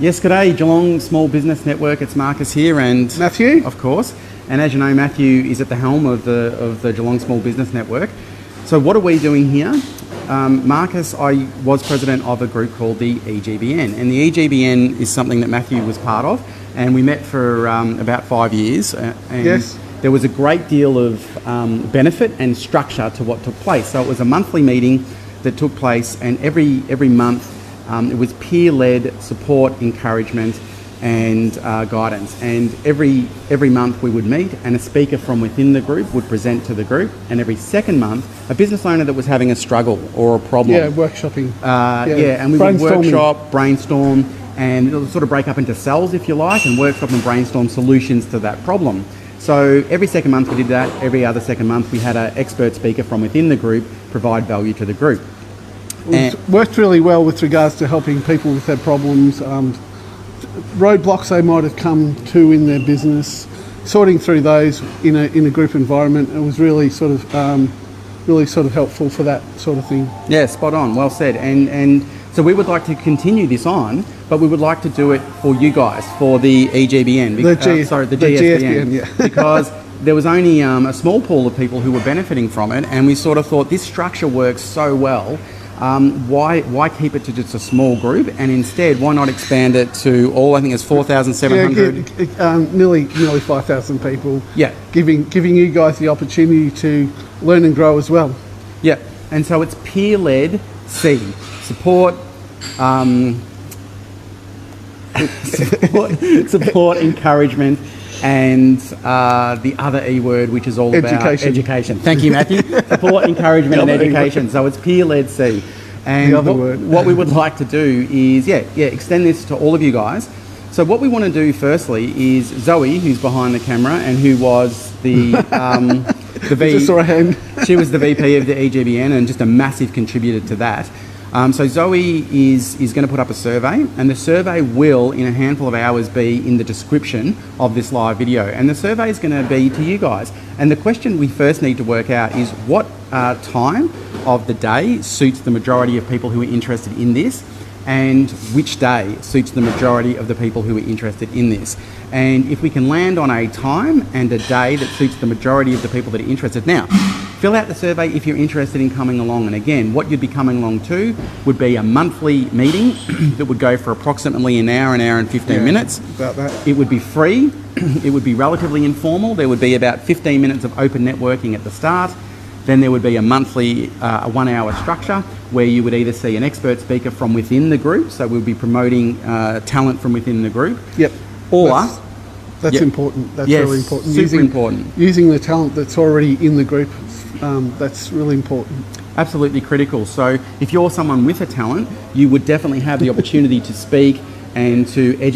Yes, g'day, Geelong Small Business Network. It's Marcus here and Matthew, of course. And as you know, Matthew is at the helm of the Geelong Small Business Network. So what are we doing here? Marcus, I was president of a group called the EGBN, and the EGBN is something that Matthew was part of, and we met for about 5 years. And yes. There was a great deal of benefit and structure to what took place. So it was a monthly meeting that took place, and every month it was peer-led support, encouragement and guidance. And every month we would meet and a speaker from within the group would present to the group, and every second month a business owner that was having a struggle or a problem. Yeah, workshopping. And we would workshop, brainstorm, and it'll sort of break up into cells if you like, and workshop and brainstorm solutions to that problem. So every second month we did that. Every other second month we had an expert speaker from within the group provide value to the group. It worked really well with regards to helping people with their problems, roadblocks they might have come to in their business, sorting through those in a group environment. It was really sort of helpful for that sort of thing. Yeah, spot on. Well said. And so we would like to continue this on, but we would like to do it for you guys, for the EGBN. The GSBN, yeah. Because there was only a small pool of people who were benefiting from it, and we sort of thought this structure works so well. Why keep it to just a small group, and instead why not expand it to all? I think it's 4,700. Nearly 5,000 people. Yeah, giving you guys the opportunity to learn and grow as well. Yeah, and so it's peer-led support, support, encouragement, and the other E word, which is all about education. Thank you, Matthew. Support, encourament, and education. So it's peer-led C. And what we would like to do is, extend this to all of you guys. So what we want to do firstly is Zoe, who's behind the camera and who was the she was the VP of the EGBN and just a massive contributor to that. So Zoe is going to put up a survey, and the survey will, in a handful of hours, be in the description of this live video. And the survey is going to be to you guys. And the question we first need to work out is what time of the day suits the majority of people who are interested in this, and which day suits the majority of the people who are interested in this. And if we can land on a time and a day that suits the majority of the people that are interested. Now, fill out the survey if you're interested in coming along. And again, what you'd be coming along to would be a monthly meeting that would go for approximately an hour and 15 minutes. About that. It would be free. It would be relatively informal. There would be about 15 minutes of open networking at the start. Then there would be a monthly 1 hour structure where you would either see an expert speaker from within the group. So we'll be promoting talent from within the group. Yep. Or that's important. That's really important. Super important. Using the talent that's already in the group, that's really important. Absolutely critical. So if you're someone with a talent, you would definitely have the opportunity to speak and to educate